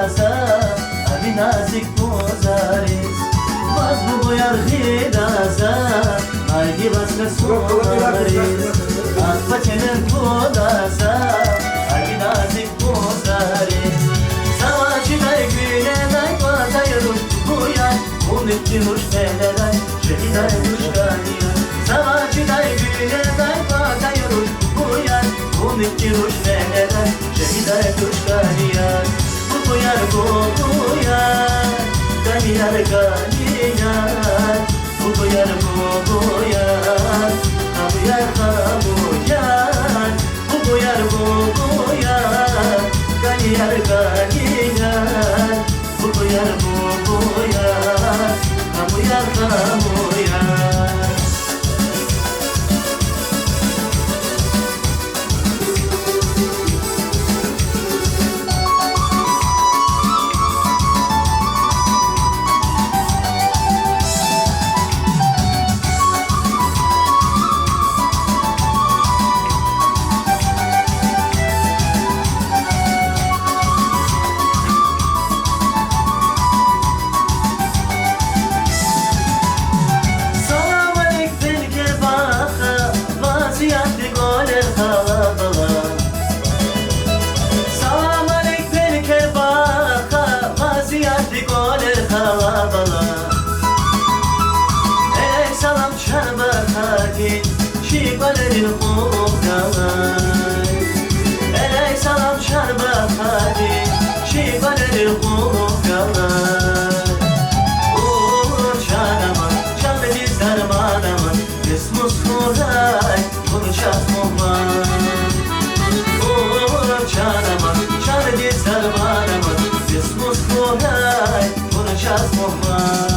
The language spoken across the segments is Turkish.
daza abi nazik bozaris baz bu boyar hidaza aygi basra somaris akba çenen bodaza abi nazik bozaris savaşı day güne day batayırım buyan umutlu nuş bedelay şehiday nuşkaniya savaşı day güne day batayırım buyan umutlu nuş bedelay şehiday nuşkaniya bu boyar ganiyar ganiyar bu boyar kabuyar kabuyar bu boyar ganiyar ganiyar bu boyar kabuyar kabuyar Salam aleyk belke baka vaziyatli goler halabala Elek salam şarbakatin şibalerin kuhgalay Elek salam şarbakatin şibalerin kuhgalay Uğur şanaman şanlı darmanaman Yesmus kuray konuşat muhman Çanaman, çare dizler banaman Yesmus kuray, konuşaz muhman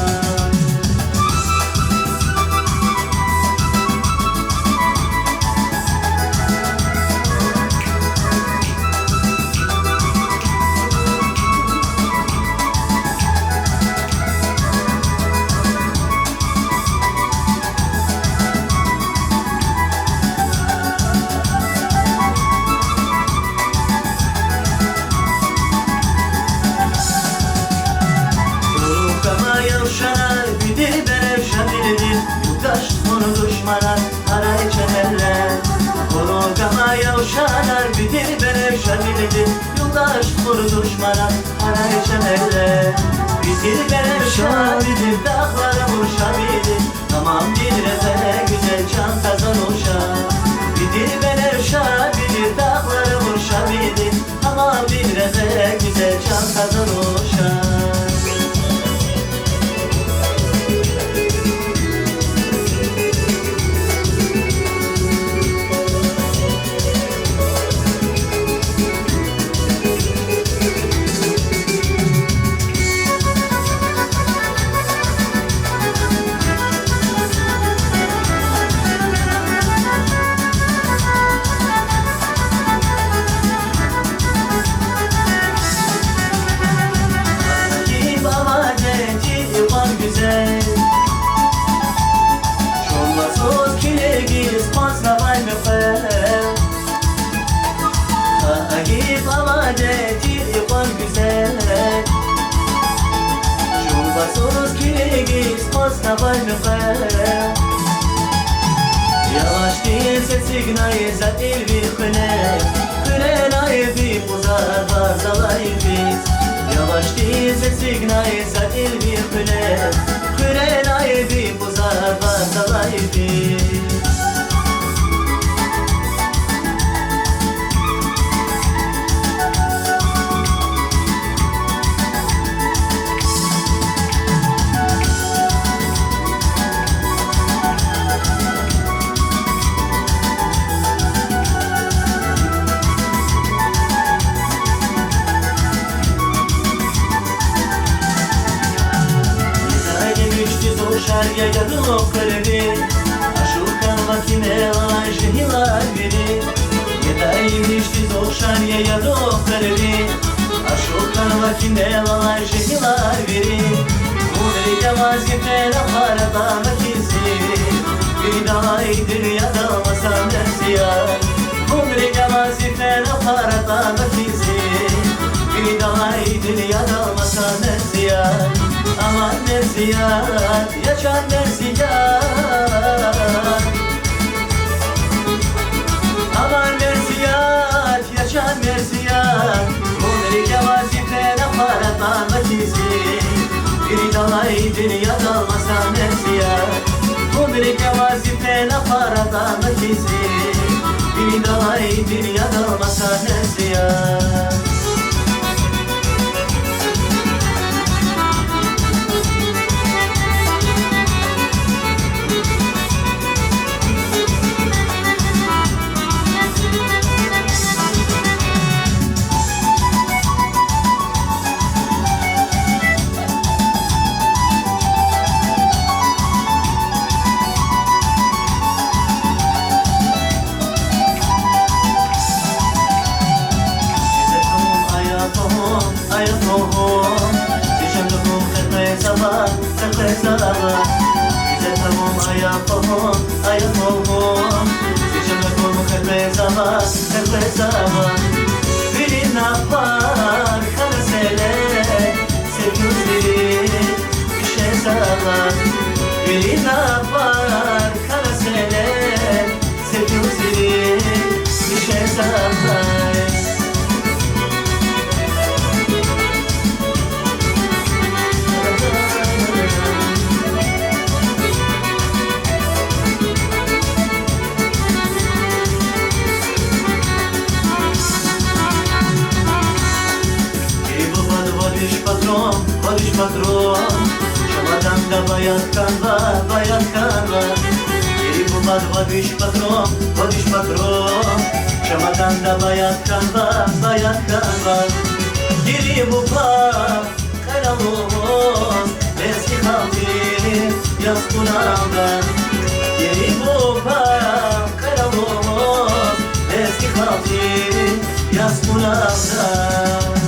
Düşmanar haray çeneller Korogama yavşanar bitir berevşan bilir Yoldaş kuru düşmanar haray çeneller Bitir berevşan bilir dağlara vurşabilir Tamam bir rezene güzel can kazanuşar Bitir berevşan bilir dağlara vurşabilir Tamam bir rezene güzel can kazanuşar Yavaş değil sesignaye zatil bir kıne Kınenaye bir buzar varzalayı biz Yavaş değil sesignaye zatil bir kıne Kınenaye bir buzar varzalayı biz Şarya yarım kalbi Aşukan vakine lan şehilar biri Yedaymış biz o şarya yarım kalbi Aşukan vakine lan şehilar biri Mudri vazife lafara makizi Bir daha idir ya da masam dersiyar Mudri vazife lafara makizi Bir daha idir ya merziyat, yaşan merziyat. Aman merziyat, yaşan merziyat. Bunları vazife nafarat makizi. Biri dalay dünya dalmasa merziyat. Bunları vazife nafarat makizi. Biri dalay dünya dalmasa merziyat. ayatohum Dişemdokum kırkaya sabah, kırkaya sabah Güzeltamum ayatohum Dişemdokum kırkaya sabah, kırkaya sabah Birin akbar kanasele Sevgüzleri düşe sabah Birin akbar kanasele Sevgüzleri düşe sabah Barış patron Şamadan da bayat kanva Geri bulmaz barış patron Şamadan da bayat kanva Geri bulmaz karalımız Eski haldir yaz bunaldan Geri bulmaz karalımız Eski haldir yaz bunaldan